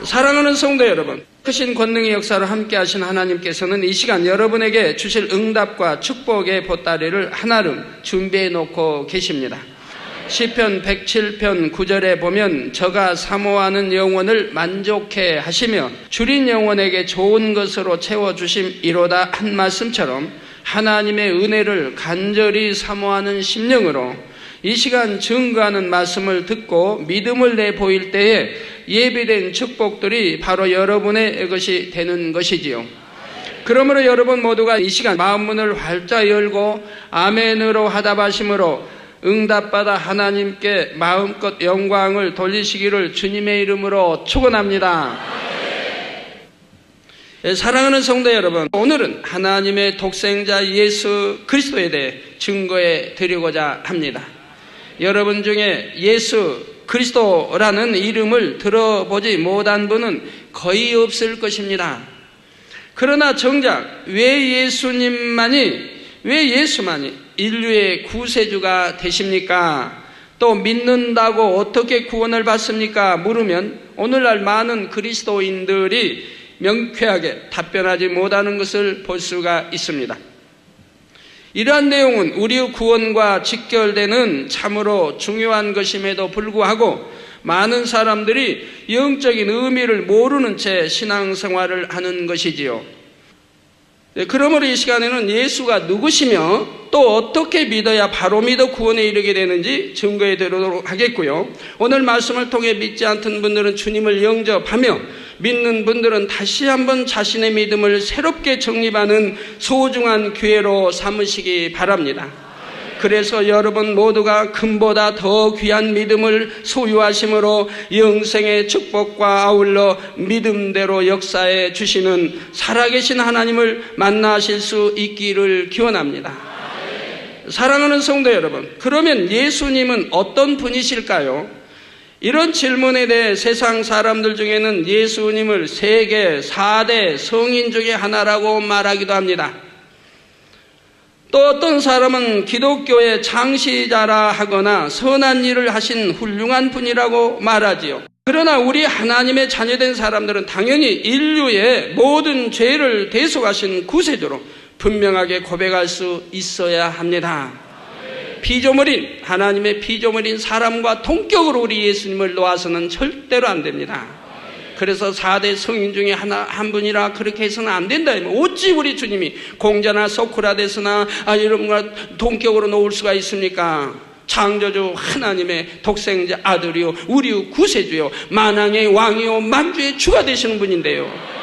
사랑하는 성도 여러분, 크신 권능의 역사를 함께 하신 하나님께서는 이 시간 여러분에게 주실 응답과 축복의 보따리를 한아름 준비해 놓고 계십니다. 시편 107편 9절에 보면 저가 사모하는 영혼을 만족해 하시며 줄인 영혼에게 좋은 것으로 채워주심이로다 한 말씀처럼 하나님의 은혜를 간절히 사모하는 심령으로 이 시간 증거하는 말씀을 듣고 믿음을 내보일 때에 예비된 축복들이 바로 여러분의 것이 되는 것이지요. 그러므로 여러분 모두가 이 시간 마음문을 활짝 열고 아멘으로 하답하심으로 응답받아 하나님께 마음껏 영광을 돌리시기를 주님의 이름으로 축원합니다. 사랑하는 성도 여러분, 오늘은 하나님의 독생자 예수 그리스도에 대해 증거해 드리고자 합니다. 여러분 중에 예수 그리스도라는 이름을 들어보지 못한 분은 거의 없을 것입니다. 그러나 정작 왜 예수만이 인류의 구세주가 되십니까? 또 믿는다고 어떻게 구원을 받습니까? 물으면 오늘날 많은 그리스도인들이 명쾌하게 답변하지 못하는 것을 볼 수가 있습니다. 이러한 내용은 우리의 구원과 직결되는 참으로 중요한 것임에도 불구하고 많은 사람들이 영적인 의미를 모르는 채 신앙생활을 하는 것이지요. 그러므로 이 시간에는 예수가 누구시며 또 어떻게 믿어야 바로 믿어 구원에 이르게 되는지 증거해 드리도록 하겠고요. 오늘 말씀을 통해 믿지 않던 분들은 주님을 영접하며 믿는 분들은 다시 한번 자신의 믿음을 새롭게 정립하는 소중한 기회로 삼으시기 바랍니다. 그래서 여러분 모두가 금보다 더 귀한 믿음을 소유하심으로 영생의 축복과 아울러 믿음대로 역사해 주시는 살아계신 하나님을 만나실 수 있기를 기원합니다. 사랑하는 성도 여러분, 그러면 예수님은 어떤 분이실까요? 이런 질문에 대해 세상 사람들 중에는 예수님을 세계 4대 성인 중에 하나라고 말하기도 합니다. 또 어떤 사람은 기독교의 창시자라 하거나 선한 일을 하신 훌륭한 분이라고 말하지요. 그러나 우리 하나님의 자녀된 사람들은 당연히 인류의 모든 죄를 대속하신 구세주로 분명하게 고백할 수 있어야 합니다. 하나님의 피조물인 사람과 동격으로 우리 예수님을 놓아서는 절대로 안 됩니다. 그래서 4대 성인 중에 한 분이라 그렇게 해서는 안 된다. 어찌 우리 주님이 공자나 소크라테스나 이런 걸 동격으로 놓을 수가 있습니까? 창조주 하나님의 독생자 아들이요 우리의 구세주요 만왕의 왕이요 만주의 주가 되시는 분인데요.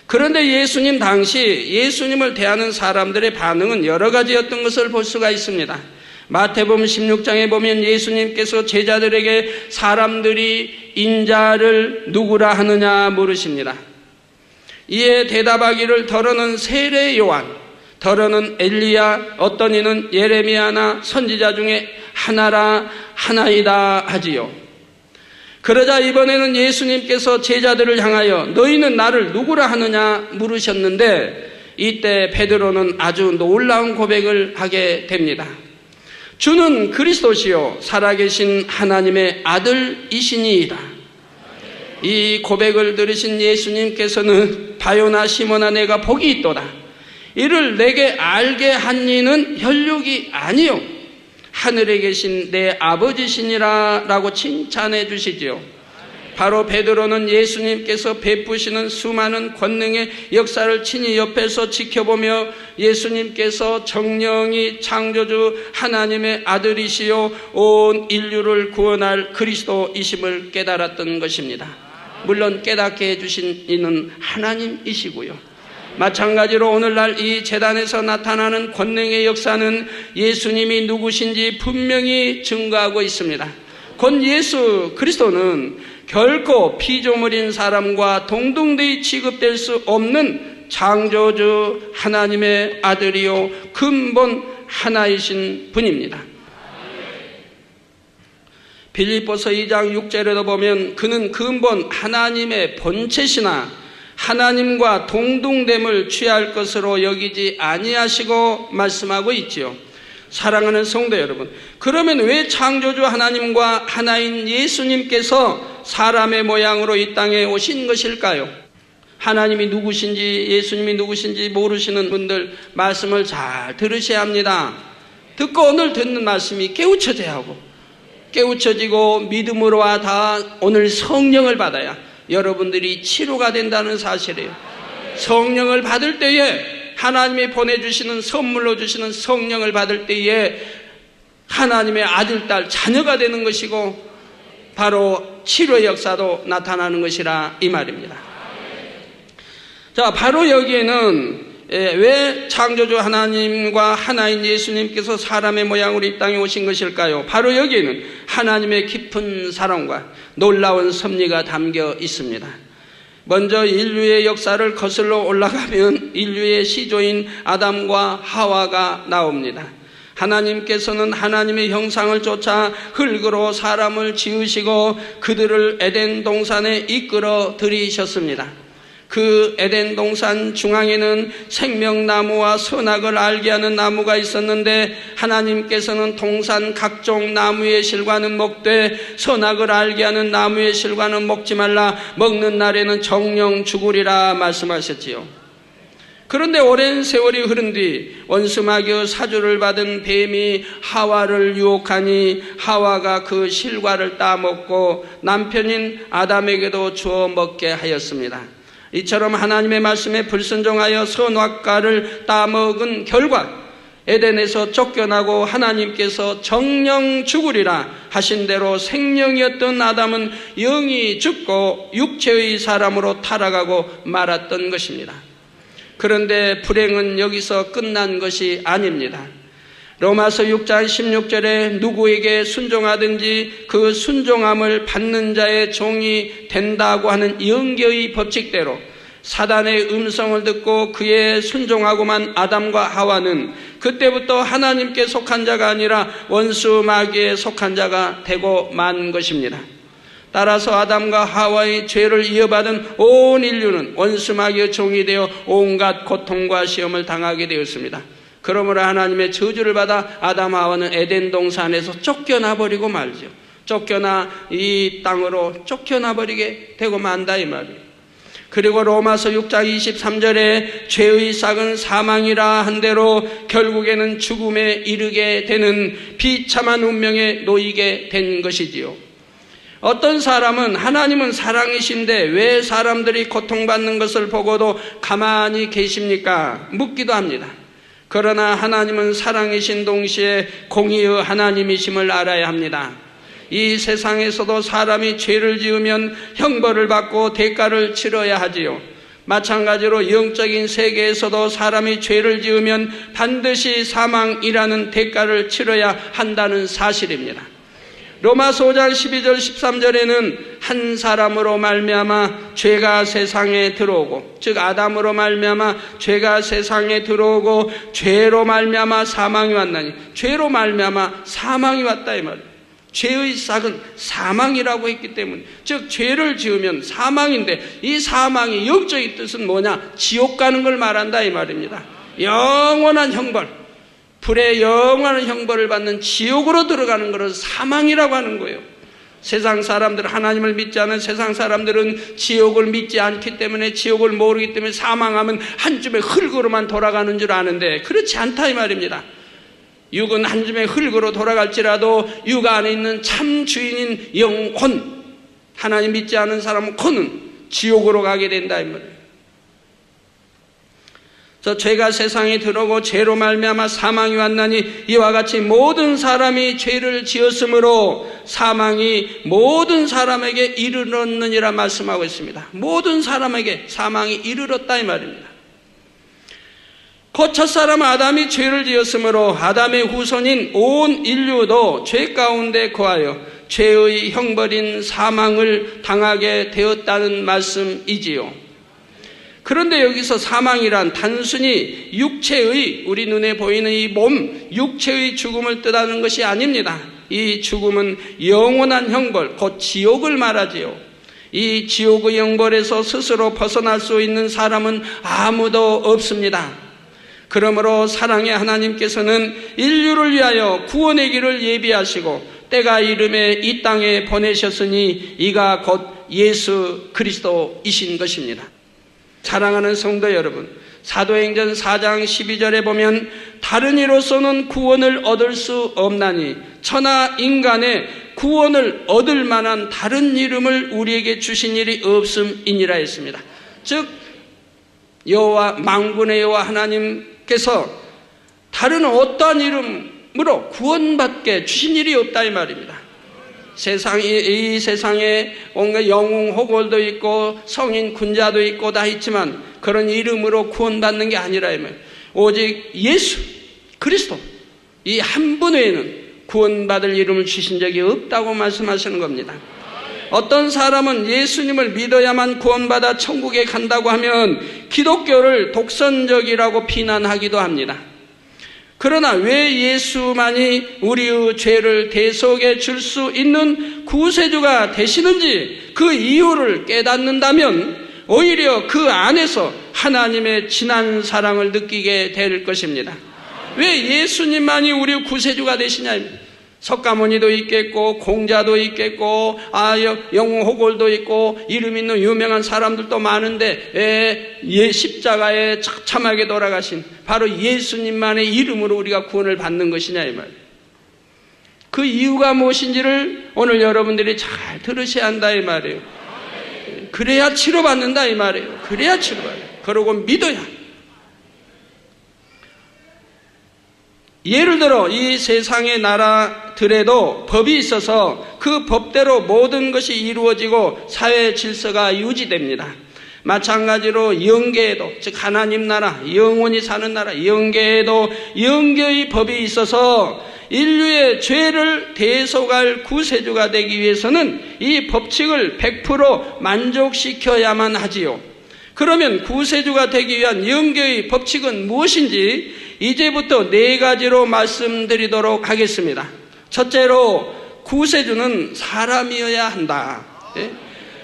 그런데 예수님 당시 예수님을 대하는 사람들의 반응은 여러 가지였던 것을 볼 수가 있습니다. 마태복음 16장에 보면 예수님께서 제자들에게 사람들이 인자를 누구라 하느냐 물으십니다. 이에 대답하기를 더러는 세례 요한, 더러는 엘리야, 어떤 이는 예레미야나 선지자 중에 하나이다 하지요. 그러자 이번에는 예수님께서 제자들을 향하여 너희는 나를 누구라 하느냐 물으셨는데 이때 베드로는 아주 놀라운 고백을 하게 됩니다. 주는 그리스도시요 살아계신 하나님의 아들이시니이다. 이 고백을 들으신 예수님께서는 바요나 시몬아 내가 복이 있도다. 이를 내게 알게 한 이는 혈육이 아니요 하늘에 계신 내 아버지시니라 라고 칭찬해 주시지요. 바로 베드로는 예수님께서 베푸시는 수많은 권능의 역사를 친히 옆에서 지켜보며 예수님께서 정령이 창조주 하나님의 아들이시요 온 인류를 구원할 그리스도이심을 깨달았던 것입니다. 물론 깨닫게 해주신 이는 하나님이시고요. 마찬가지로 오늘날 이 제단에서 나타나는 권능의 역사는 예수님이 누구신지 분명히 증거하고 있습니다. 곧 예수 그리스도는 결코 피조물인 사람과 동등되이 취급될 수 없는 창조주 하나님의 아들이요 근본 하나이신 분입니다. 빌립보서 2장 6절에도 보면 그는 근본 하나님의 본체시나 하나님과 동등됨을 취할 것으로 여기지 아니하시고 말씀하고 있지요. 사랑하는 성도 여러분, 그러면 왜 창조주 하나님과 하나인 예수님께서 사람의 모양으로 이 땅에 오신 것일까요? 하나님이 누구신지 예수님이 누구신지 모르시는 분들 말씀을 잘 들으셔야 합니다. 듣고 오늘 듣는 말씀이 깨우쳐져야 하고, 깨우쳐지고 믿음으로 다 오늘 성령을 받아야 여러분들이 치료가 된다는 사실이에요. 성령을 받을 때에, 하나님이 보내주시는 선물로 주시는 성령을 받을 때에 하나님의 아들, 딸, 자녀가 되는 것이고 바로 치료의 역사도 나타나는 것이라 이 말입니다. 자, 바로 여기에는 왜 창조주 하나님과 하나인 예수님께서 사람의 모양으로 이 땅에 오신 것일까요? 바로 여기에는 하나님의 깊은 사랑과 놀라운 섭리가 담겨 있습니다. 먼저 인류의 역사를 거슬러 올라가면 인류의 시조인 아담과 하와가 나옵니다. 하나님께서는 하나님의 형상을 쫓아 흙으로 사람을 지으시고 그들을 에덴 동산에 이끌어 들이셨습니다. 그 에덴 동산 중앙에는 생명나무와 선악을 알게 하는 나무가 있었는데 하나님께서는 동산 각종 나무의 실과는 먹되 선악을 알게 하는 나무의 실과는 먹지 말라, 먹는 날에는 정령 죽으리라 말씀하셨지요. 그런데 오랜 세월이 흐른 뒤 원수마귀의 사주를 받은 뱀이 하와를 유혹하니 하와가 그 실과를 따먹고 남편인 아담에게도 주어 먹게 하였습니다. 이처럼 하나님의 말씀에 불순종하여 선악과를 따먹은 결과 에덴에서 쫓겨나고 하나님께서 정령 죽으리라 하신 대로 생명이었던 아담은 영이 죽고 육체의 사람으로 타락하고 말았던 것입니다. 그런데 불행은 여기서 끝난 것이 아닙니다. 로마서 6장 16절에 누구에게 순종하든지 그 순종함을 받는 자의 종이 된다고 하는 영계의 법칙대로 사단의 음성을 듣고 그에 순종하고만 아담과 하와는 그때부터 하나님께 속한 자가 아니라 원수 마귀에 속한 자가 되고 만 것입니다. 따라서 아담과 하와의 죄를 이어받은 온 인류는 원수 마귀의 종이 되어 온갖 고통과 시험을 당하게 되었습니다. 그러므로 하나님의 저주를 받아 아담 하와는 에덴 동산에서 쫓겨나 버리고 말죠. 쫓겨나 이 땅으로 쫓겨나 버리게 되고 만다 이 말이에요. 그리고 로마서 6장 23절에 죄의 싹은 사망이라 한 대로 결국에는 죽음에 이르게 되는 비참한 운명에 놓이게 된 것이지요. 어떤 사람은 하나님은 사랑이신데 왜 사람들이 고통받는 것을 보고도 가만히 계십니까? 묻기도 합니다. 그러나 하나님은 사랑이신 동시에 공의의 하나님이심을 알아야 합니다. 이 세상에서도 사람이 죄를 지으면 형벌을 받고 대가를 치러야 하지요. 마찬가지로 영적인 세계에서도 사람이 죄를 지으면 반드시 사망이라는 대가를 치러야 한다는 사실입니다. 로마서 5장 12절 13절에는 한 사람으로 말미암아 죄가 세상에 들어오고, 즉 아담으로 말미암아 죄가 세상에 들어오고 죄로 말미암아 사망이 왔나니, 죄로 말미암아 사망이 왔다 이 말이에요. 죄의 싹은 사망이라고 했기 때문에, 즉 죄를 지으면 사망인데 이 사망의 영적인 뜻은 뭐냐? 지옥 가는 걸 말한다 이 말입니다. 영원한 형벌, 불의 영원한 형벌을 받는 지옥으로 들어가는 것을 사망이라고 하는 거예요. 세상 사람들, 하나님을 믿지 않은 세상 사람들은 지옥을 믿지 않기 때문에, 지옥을 모르기 때문에 사망하면 한 줌의 흙으로만 돌아가는 줄 아는데 그렇지 않다 이 말입니다. 육은 한 줌의 흙으로 돌아갈지라도 육 안에 있는 참 주인인 영혼, 하나님 믿지 않은 사람은 혼은 지옥으로 가게 된다 이 말이에요. 그래서 죄가 세상에 들어오고 죄로 말미암아 사망이 왔나니 이와 같이 모든 사람이 죄를 지었으므로 사망이 모든 사람에게 이르렀느니라 말씀하고 있습니다. 모든 사람에게 사망이 이르렀다 이 말입니다. 곧 첫사람 아담이 죄를 지었으므로 아담의 후손인 온 인류도 죄 가운데 거하여 죄의 형벌인 사망을 당하게 되었다는 말씀이지요. 그런데 여기서 사망이란 단순히 육체의, 우리 눈에 보이는 이 몸, 육체의 죽음을 뜻하는 것이 아닙니다. 이 죽음은 영원한 형벌, 곧 지옥을 말하지요. 이 지옥의 형벌에서 스스로 벗어날 수 있는 사람은 아무도 없습니다. 그러므로 사랑의 하나님께서는 인류를 위하여 구원의 길을 예비하시고 때가 이름에 이 땅에 보내셨으니 이가 곧 예수 그리스도이신 것입니다. 사랑하는 성도 여러분, 사도행전 4장 12절에 보면 다른 이로서는 구원을 얻을 수 없나니 천하 인간의 구원을 얻을 만한 다른 이름을 우리에게 주신 일이 없음이니라 했습니다. 즉 여호와 만군의 여호와 하나님께서 다른 어떠한 이름으로 구원받게 주신 일이 없다 이 말입니다. 이 세상에 온갖 영웅 호골도 있고 성인 군자도 있고 다 있지만 그런 이름으로 구원받는 게 아니라 이 말. 오직 예수 그리스도 이 한 분 외에는 구원받을 이름을 주신 적이 없다고 말씀하시는 겁니다. 어떤 사람은 예수님을 믿어야만 구원받아 천국에 간다고 하면 기독교를 독선적이라고 비난하기도 합니다. 그러나 왜 예수만이 우리의 죄를 대속해 줄 수 있는 구세주가 되시는지 그 이유를 깨닫는다면 오히려 그 안에서 하나님의 진한 사랑을 느끼게 될 것입니다. 왜 예수님만이 우리의 구세주가 되시냐? 석가모니도 있겠고 공자도 있겠고 영호골도 있고 이름 있는 유명한 사람들도 많은데 십자가에 처참하게 돌아가신 바로 예수님만의 이름으로 우리가 구원을 받는 것이냐 이 말이에요. 그 이유가 무엇인지를 오늘 여러분들이 잘 들으셔야 한다 이 말이에요. 그래야 치료받는다 이 말이에요. 그래야 치료받아요. 그러고 믿어야. 예를 들어 이 세상의 나라들에도 법이 있어서 그 법대로 모든 것이 이루어지고 사회 질서가 유지됩니다. 마찬가지로 영계에도, 즉 하나님 나라, 영원히 사는 나라 영계에도 영계의 법이 있어서 인류의 죄를 대속할 구세주가 되기 위해서는 이 법칙을 100% 만족시켜야만 하지요. 그러면 구세주가 되기 위한 영계의 법칙은 무엇인지 이제부터 4가지로 말씀드리도록 하겠습니다. 첫째로 구세주는 사람이어야 한다.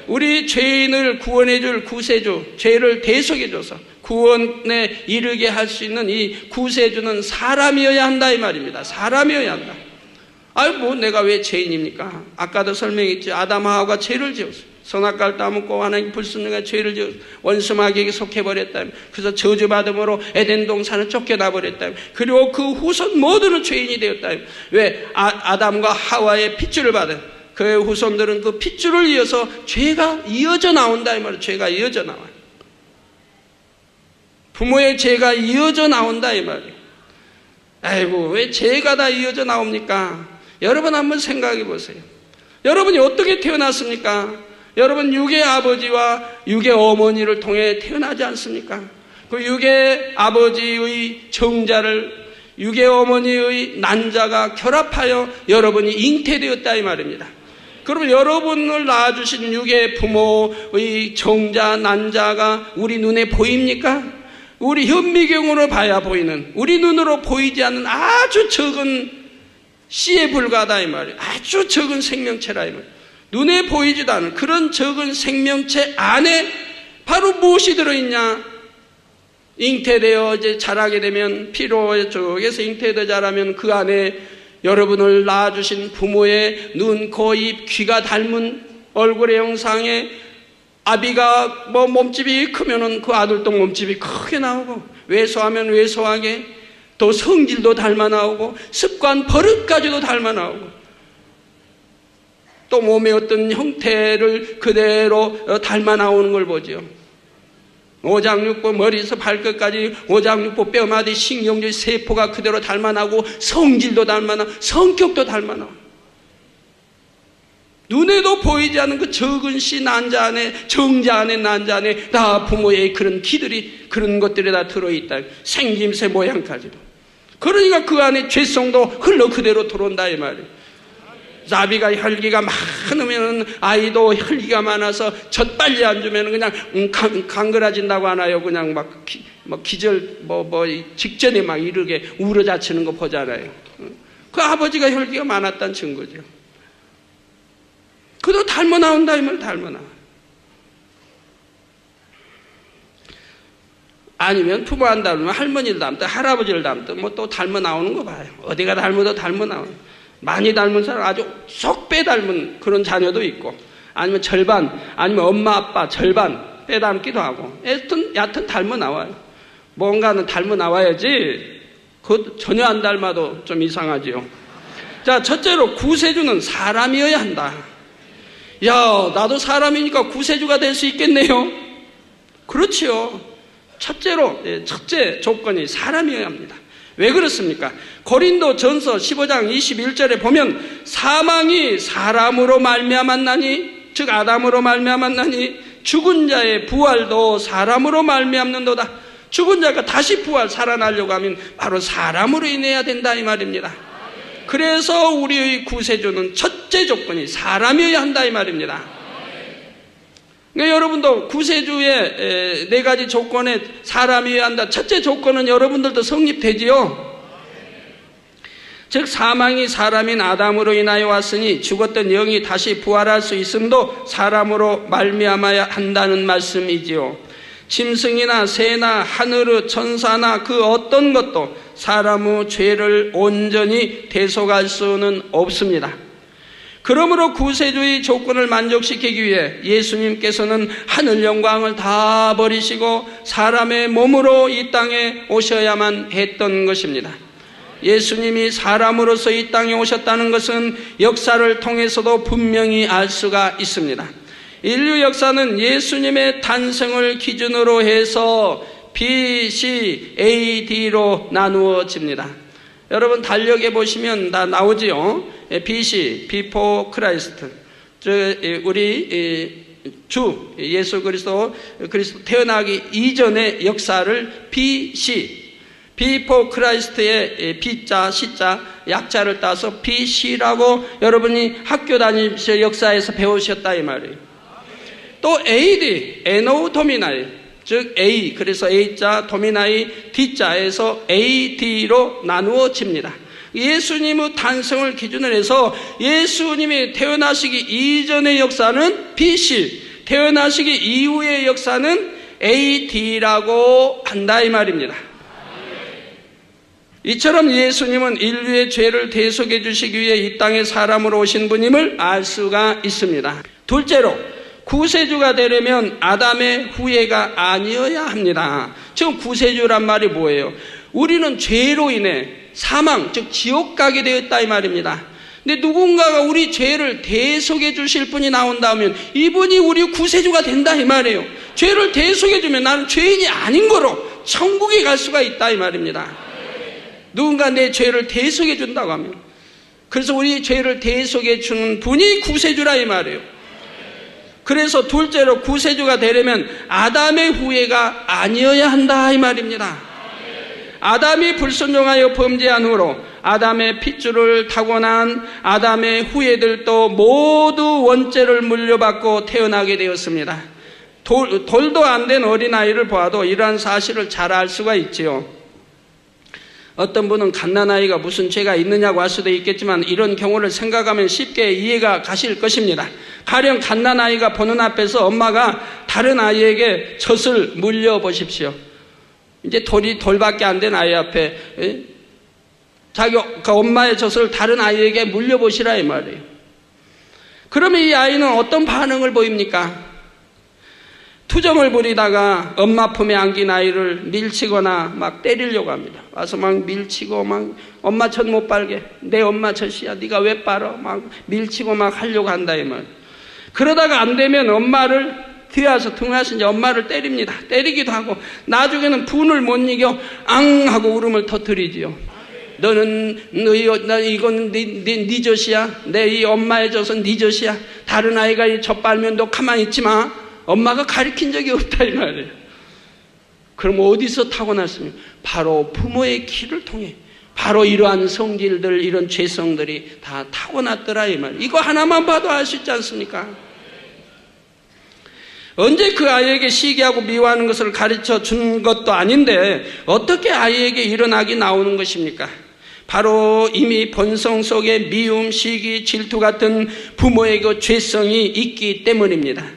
우리 죄인을 구원해 줄 구세주, 죄를 대속해 줘서 구원에 이르게 할 수 있는 이 구세주는 사람이어야 한다 이 말입니다. 사람이어야 한다. 내가 왜 죄인입니까? 아까도 설명했지. 아담 하와가 죄를 지었어요. 선악과를 따먹고 하나님 불순종한 죄를 지어 원수 마귀에게 속해버렸다면, 그래서 저주받음으로 에덴 동산을 쫓겨나버렸다면, 그리고 그 후손 모두는 죄인이 되었다면, 왜 아담과 하와의 핏줄을 받은 그의 후손들은 그 핏줄을 이어서 죄가 이어져 나온다 이 말이에요. 죄가 이어져 나와요. 부모의 죄가 이어져 나온다 이 말이에요. 아이고 왜 죄가 다 이어져 나옵니까? 여러분 한번 생각해 보세요. 여러분이 어떻게 태어났습니까? 여러분 육의 아버지와 육의 어머니를 통해 태어나지 않습니까? 그 육의 아버지의 정자를 육의 어머니의 난자가 결합하여 여러분이 잉태되었다 이 말입니다. 그러면 여러분을 낳아주신 육의 부모의 정자, 난자가 우리 눈에 보입니까? 우리 현미경으로 봐야 보이는, 우리 눈으로 보이지 않는 아주 적은 씨에 불과하다 이 말이에요. 아주 적은 생명체라 이 말이에요. 눈에 보이지도 않은 그런 적은 생명체 안에 바로 무엇이 들어있냐? 잉태되어 이제 자라게 되면 피로 쪽에서 잉태되어 자라면 그 안에 여러분을 낳아주신 부모의 눈, 코, 입, 귀가 닮은 얼굴의 형상에 아비가 몸집이 크면은 그 아들도 몸집이 크게 나오고, 왜소하면 왜소하게, 또 성질도 닮아 나오고, 습관, 버릇까지도 닮아 나오고, 또 몸의 어떤 형태를 그대로 닮아 나오는 걸 보죠. 오장육부 머리에서 발끝까지 오장육부 뼈마디 신경질 세포가 그대로 닮아 나고, 성질도 닮아 나고, 성격도 닮아 나고, 눈에도 보이지 않는 그 적은 씨 난자 안에, 정자 안에, 난자 안에 다 부모의 그런 기들이, 그런 것들이 다 들어있다. 생김새 모양까지도. 그러니까 그 안에 죄성도 흘러 그대로 들어온다 이 말이에요. 나비가 혈기가 많으면 아이도 혈기가 많아서 젖 빨리 안 주면 그냥 강그라진다고 하나요? 그냥 기절 직전에 막 이르게 우러자치는 거 보잖아요. 그 아버지가 혈기가 많았다는 증거죠. 그도 닮아 나온다 이 말, 닮아 나와. 아니면 부모 안 닮으면 할머니를 닮든 할아버지를 닮든 또 닮아 나오는 거 봐요. 어디가 닮아도 닮아 나와요. 많이 닮은 사람, 아주 쏙 빼닮은 그런 자녀도 있고, 아니면 절반, 아니면 엄마 아빠 절반 빼닮기도 하고, 얕은 닮아 나와요. 뭔가는 닮아 나와야지 그것 전혀 안 닮아도 좀 이상하지요. 자, 첫째로 구세주는 사람이어야 한다. 야, 나도 사람이니까 구세주가 될 수 있겠네요. 그렇지요. 첫째 조건이 사람이어야 합니다. 왜 그렇습니까? 고린도전서 15장 21절에 보면 사망이 사람으로 말미암았나니, 즉 아담으로 말미암았나니 죽은 자의 부활도 사람으로 말미암는도다. 죽은 자가 다시 살아나려고 하면 바로 사람으로 인해야 된다 이 말입니다. 그래서 우리의 구세주는 첫째 조건이 사람이어야 한다 이 말입니다. 그러니까 여러분도 구세주의 네 가지 조건에 사람이어야 한다. 첫째 조건은 여러분들도 성립되지요. 즉 사망이 사람인 아담으로 인하여 왔으니 죽었던 영이 다시 부활할 수 있음도 사람으로 말미암아야 한다는 말씀이지요. 짐승이나 새나 하늘의 천사나 그 어떤 것도 사람의 죄를 온전히 대속할 수는 없습니다. 그러므로 구세주의 조건을 만족시키기 위해 예수님께서는 하늘 영광을 다 버리시고 사람의 몸으로 이 땅에 오셔야만 했던 것입니다. 예수님이 사람으로서 이 땅에 오셨다는 것은 역사를 통해서도 분명히 알 수가 있습니다. 인류 역사는 예수님의 탄생을 기준으로 해서 BC, AD로 나누어집니다. 여러분 달력에 보시면 다 나오지요. BC, Before Christ. 우리 주 예수 그리스도 태어나기 이전의 역사를 BC, Before Christ의 B자, C자 약자를 따서 BC라고 여러분이 학교 다니면서 역사에서 배우셨다 이 말이에요. 또 AD, 에노 도미나이, 즉 A, 그래서 A자, 도미나이, D자에서 AD로 나누어집니다. 예수님의 탄생을 기준으로 해서 예수님이 태어나시기 이전의 역사는 BC, 태어나시기 이후의 역사는 AD라고 한다 이 말입니다. 이처럼 예수님은 인류의 죄를 대속해 주시기 위해 이 땅에 사람으로 오신 분임을 알 수가 있습니다. 둘째로 구세주가 되려면 아담의 후예가 아니어야 합니다. 지금 구세주란 말이 뭐예요? 우리는 죄로 인해 사망, 즉 지옥 가게 되었다 이 말입니다. 근데 누군가가 우리 죄를 대속해 주실 분이 나온다면 이분이 우리 구세주가 된다 이 말이에요. 죄를 대속해 주면 나는 죄인이 아닌 거로 천국에 갈 수가 있다 이 말입니다. 누군가 내 죄를 대속해 준다고 하면, 그래서 우리 죄를 대속해 주는 분이 구세주라 이 말이에요. 그래서 둘째로 구세주가 되려면 아담의 후예가 아니어야 한다 이 말입니다. 아담이 불순종하여 범죄한 후로 아담의 핏줄을 타고난 아담의 후예들도 모두 원죄를 물려받고 태어나게 되었습니다. 돌도 안 된 어린아이를 보아도 이러한 사실을 잘 알 수가 있지요. 어떤 분은 갓난아이가 무슨 죄가 있느냐고 할 수도 있겠지만 이런 경우를 생각하면 쉽게 이해가 가실 것입니다. 가령 갓난아이가 보는 앞에서 엄마가 다른 아이에게 젖을 물려보십시오. 이제 돌밖에 안 된 아이 앞에 자기 그 엄마의 젖을 다른 아이에게 물려보시라 이 말이에요. 그러면 이 아이는 어떤 반응을 보입니까? 투정을 부리다가 엄마 품에 안긴 아이를 밀치거나 막 때리려고 합니다. 와서 막 밀치고 막 엄마 젖 못 빨게, 내 엄마 젖이야 네가 왜 빨어, 막 밀치고 막 하려고 한다 이 말. 그러다가 안 되면 엄마를 뒤에서 등하서 이제 엄마를 때립니다. 때리기도 하고 나중에는 분을 못 이겨 앙 하고 울음을 터뜨리지요. 너는 이건 네 젖이야, 내 이 엄마의 젖은 네 젖이야. 다른 아이가 이 젖 빨면 너 가만히 있지 마. 엄마가 가르친 적이 없다 이 말이에요. 그럼 어디서 타고났습니까? 바로 부모의 키를 통해 바로 이러한 성질들, 이런 죄성들이 다 타고났더라 이 말이에요. 이거 하나만 봐도 알 수 있지 않습니까? 언제 그 아이에게 시기하고 미워하는 것을 가르쳐 준 것도 아닌데 어떻게 아이에게 이런 악이 나오는 것입니까? 바로 이미 본성 속에 미움, 시기, 질투 같은 부모의 그 죄성이 있기 때문입니다.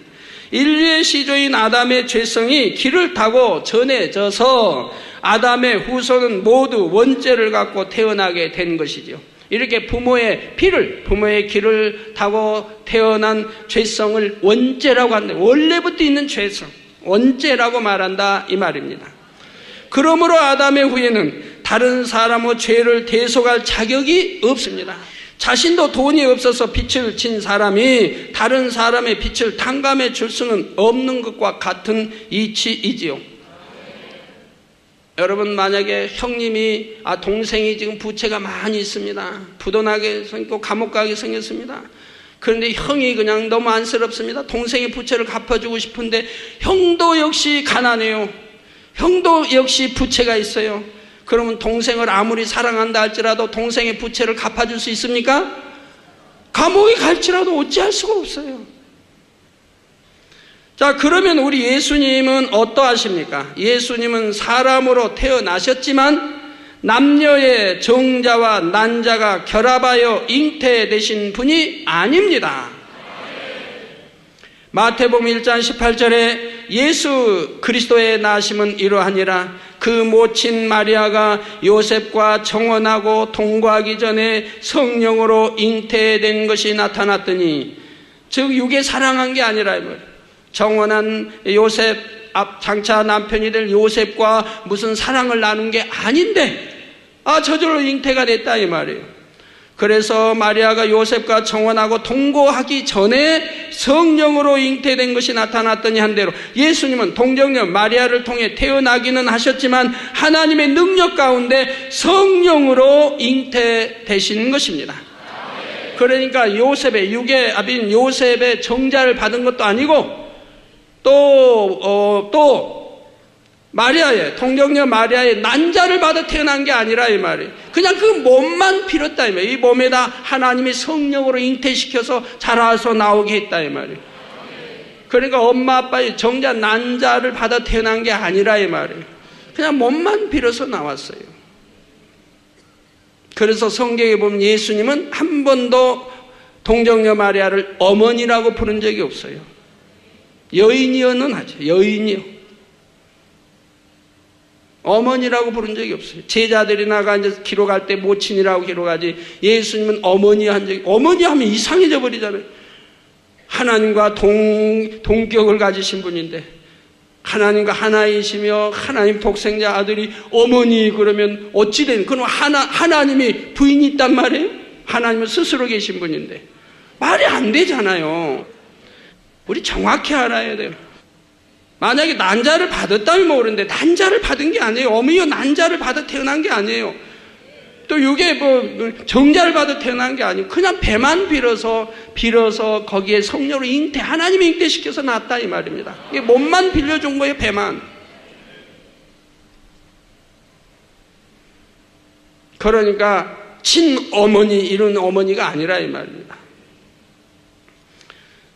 인류의 시조인 아담의 죄성이 기를 타고 전해져서 아담의 후손은 모두 원죄를 갖고 태어나게 된 것이죠. 이렇게 부모의 길을 타고 태어난 죄성을 원죄라고 한다. 원래부터 있는 죄성, 원죄라고 말한다 이 말입니다. 그러므로 아담의 후예는 다른 사람의 죄를 대속할 자격이 없습니다. 자신도 돈이 없어서 빚을 진 사람이 다른 사람의 빚을 탕감해 줄 수는 없는 것과 같은 이치이지요. 여러분, 만약에 형님이 동생이 지금 부채가 많이 있습니다. 부도나게 생겼고 감옥 가게 생겼습니다. 그런데 형이 그냥 너무 안쓰럽습니다. 동생의 부채를 갚아주고 싶은데 형도 역시 가난해요. 형도 역시 부채가 있어요. 그러면 동생을 아무리 사랑한다 할지라도 동생의 부채를 갚아줄 수 있습니까? 감옥에 갈지라도 어찌할 수가 없어요. 자, 그러면 우리 예수님은 어떠하십니까? 예수님은 사람으로 태어나셨지만 남녀의 정자와 난자가 결합하여 잉태되신 분이 아닙니다. 마태복음 1장 18절에 예수 그리스도의 나심은 이러하니라. 그 모친 마리아가 요셉과 정혼하고 통과하기 전에 성령으로 잉태된 것이 나타났더니, 즉 육에 사랑한 게 아니라 정혼한 요셉, 장차 남편이 될 요셉과 무슨 사랑을 나눈 게 아닌데 저절로 잉태가 됐다 이 말이에요. 그래서 마리아가 요셉과 정혼하고 동거하기 전에 성령으로 잉태된 것이 나타났더니 한대로 예수님은 동정녀 마리아를 통해 태어나기는 하셨지만 하나님의 능력 가운데 성령으로 잉태되신 것입니다. 그러니까 요셉의 육의 아비인 요셉의 정자를 받은 것도 아니고 또 마리아의 동정녀 마리아의 난자를 받아 태어난 게 아니라 이 말이에요. 그냥 그 몸만 빌었다 이 말이에요. 이 몸에다 하나님이 성령으로 잉태시켜서 자라서 나오게 했다 이 말이에요. 그러니까 엄마 아빠의 정자 난자를 받아 태어난 게 아니라 이 말이에요. 그냥 몸만 빌어서 나왔어요. 그래서 성경에 보면 예수님은 한 번도 동정녀 마리아를 어머니라고 부른 적이 없어요. 여인이여는 하죠. 여인이요. 어머니라고 부른 적이 없어요. 제자들이 나가 이제 기록할 때 모친이라고 기록하지, 예수님은 어머니 한 적이, 어머니 하면 이상해져 버리잖아요. 하나님과 동격을 가지신 분인데, 하나님과 하나이시며 하나님 독생자 아들이 어머니 그러면 어찌된, 그럼 하나님이 부인이 있단 말이에요? 하나님은 스스로 계신 분인데 말이 안 되잖아요. 우리 정확히 알아야 돼요. 만약에 난자를 받았다면 모르는데 난자를 받은 게 아니에요. 어머니가 난자를 받아 태어난 게 아니에요. 또 이게 정자를 받아 태어난 게 아니고 그냥 배만 빌어서 거기에 성령으로 하나님이 잉태시켜서 낳았다 이 말입니다. 이게 몸만 빌려준 거예요. 배만. 그러니까 친어머니 이런 어머니가 아니라 이 말입니다.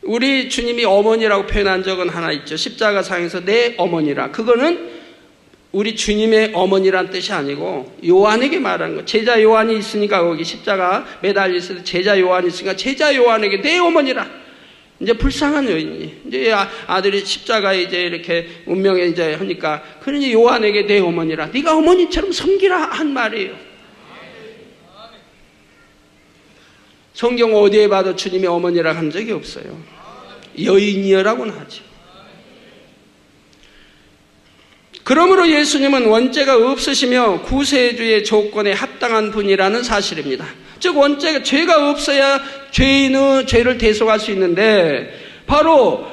우리 주님이 어머니라고 표현한 적은 하나 있죠. 십자가상에서 내 어머니라. 그거는 우리 주님의 어머니란 뜻이 아니고 요한에게 말하는 거예요. 제자 요한이 있으니까 거기 십자가 매달려 있을 때 제자 요한이 있으니까 제자 요한에게 내 어머니라. 이제 불쌍한 여인이 이제 아들이 십자가에 이제 이렇게 운명에 이제 하니까 그러니 요한에게 내 어머니라. 네가 어머니처럼 섬기라 한 말이에요. 성경 어디에 봐도 주님의 어머니라 한 적이 없어요. 여인이여라고는 하죠. 그러므로 예수님은 원죄가 없으시며 구세주의 조건에 합당한 분이라는 사실입니다. 즉 원죄가 죄가 없어야 죄인의 죄를 대속할 수 있는데 바로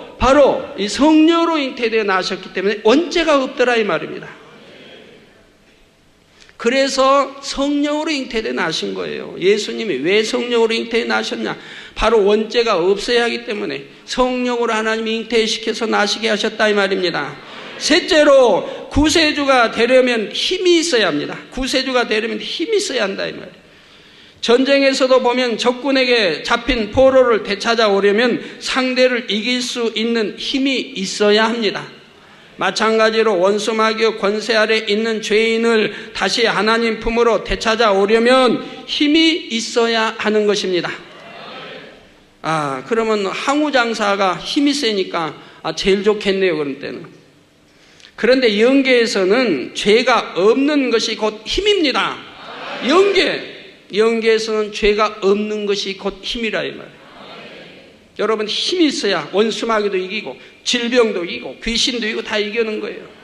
이 성령으로 잉태되어 나셨기 때문에 원죄가 없더라 이 말입니다. 그래서 성령으로 잉태되어 나신 거예요. 예수님이 왜 성령으로 잉태되어 나셨냐? 바로 원죄가 없어야 하기 때문에 성령으로 하나님이 잉태시켜서 나시게 하셨다 이 말입니다. 셋째로 구세주가 되려면 힘이 있어야 합니다. 구세주가 되려면 힘이 있어야 한다 이 말이에요. 전쟁에서도 보면 적군에게 잡힌 포로를 되찾아오려면 상대를 이길 수 있는 힘이 있어야 합니다. 마찬가지로 원수 마귀의 권세 아래 있는 죄인을 다시 하나님 품으로 되찾아오려면 힘이 있어야 하는 것입니다. 그러면 항우장사가 힘이 세니까 제일 좋겠네요. 그런 때는. 그런데 영계에서는 죄가 없는 것이 곧 힘입니다. 영계 영계에서는 죄가 없는 것이 곧 힘이라 이 말이에요. 여러분, 힘이 있어야 원수마귀도 이기고 질병도 이기고 귀신도 이기고 다 이기는 거예요.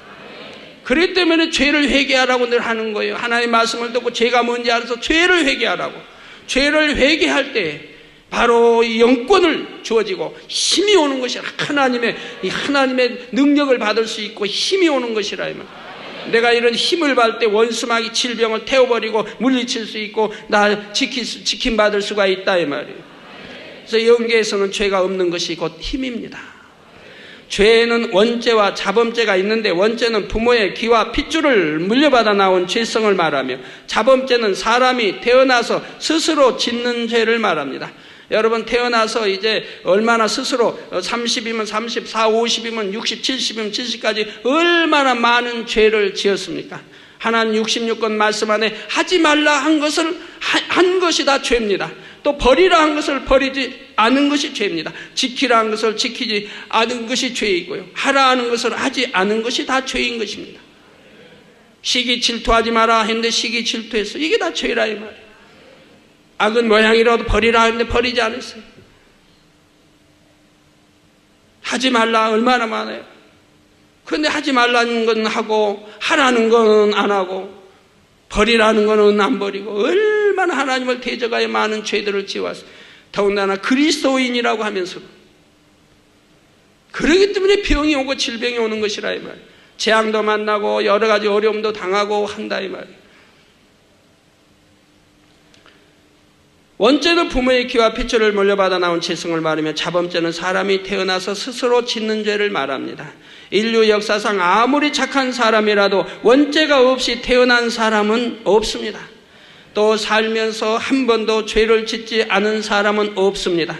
그렇기 때문에 죄를 회개하라고 늘 하는 거예요. 하나님의 말씀을 듣고 죄가 뭔지 알아서 죄를 회개하라고. 죄를 회개할 때 바로 이 영권을 주어지고 힘이 오는 것이라. 하나님의 능력을 받을 수 있고 힘이 오는 것이라 이 말이에요. 내가 이런 힘을 받을 때 원수마귀 질병을 태워버리고 물리칠 수 있고 나 지킴받을 수가 있다 이 말이에요. 그래서 영계에서는 죄가 없는 것이 곧 힘입니다. 죄에는 원죄와 자범죄가 있는데, 원죄는 부모의 기와 핏줄을 물려받아 나온 죄성을 말하며, 자범죄는 사람이 태어나서 스스로 짓는 죄를 말합니다. 여러분, 태어나서 이제 얼마나 스스로 30이면 30, 40, 50이면 60, 70이면 70까지 얼마나 많은 죄를 지었습니까? 하나님 66권 말씀 안에 하지 말라 한 것을 한 것이 다 죄입니다. 또 버리라 한 것을 버리지 않은 것이 죄입니다. 지키라 한 것을 지키지 않은 것이 죄이고요. 하라 하는 것을 하지 않은 것이 다 죄인 것입니다. 시기 질투하지 마라 했는데 시기 질투했어. 이게 다 죄라 이 말이에요. 악은 모양이라도 버리라 했는데 버리지 않았어요. 하지 말라 얼마나 많아요. 그런데 하지 말라는 건 하고 하라는 건 안 하고 버리라는 건 안 버리고 얼마나 하나님을 대적하여 많은 죄들을 지어왔어요. 더군다나 그리스도인이라고 하면서. 그러기 때문에 병이 오고 질병이 오는 것이라 이 말이에요. 재앙도 만나고 여러 가지 어려움도 당하고 한다 이 말이에요. 원죄는 부모의 기와 핏줄을 물려받아 나온 죄성을 말하며, 자범죄는 사람이 태어나서 스스로 짓는 죄를 말합니다. 인류 역사상 아무리 착한 사람이라도 원죄가 없이 태어난 사람은 없습니다. 또 살면서 한 번도 죄를 짓지 않은 사람은 없습니다.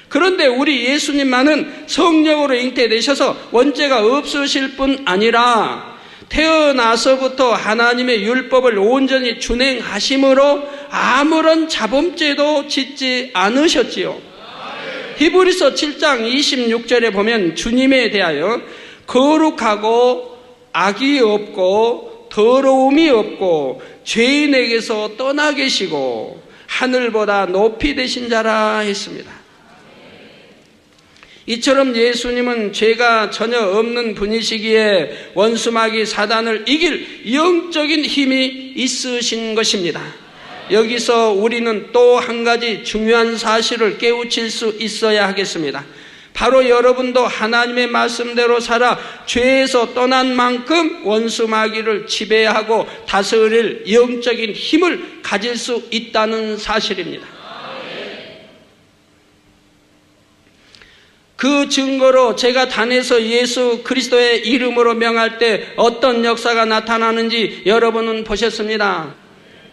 그런데 우리 예수님만은 성령으로 잉태되셔서 원죄가 없으실 뿐 아니라 태어나서부터 하나님의 율법을 온전히 준행하심으로 아무런 자범죄도 짓지 않으셨지요. 히브리서 7장 26절에 보면 주님에 대하여 거룩하고 악이 없고 더러움이 없고 죄인에게서 떠나 계시고 하늘보다 높이 되신 자라 했습니다. 이처럼 예수님은 죄가 전혀 없는 분이시기에 원수마귀 사단을 이길 영적인 힘이 있으신 것입니다. 여기서 우리는 또 한 가지 중요한 사실을 깨우칠 수 있어야 하겠습니다. 바로 여러분도 하나님의 말씀대로 살아 죄에서 떠난 만큼 원수마귀를 지배하고 다스릴 영적인 힘을 가질 수 있다는 사실입니다. 그 증거로 제가 단에서 예수 그리스도의 이름으로 명할 때 어떤 역사가 나타나는지 여러분은 보셨습니다.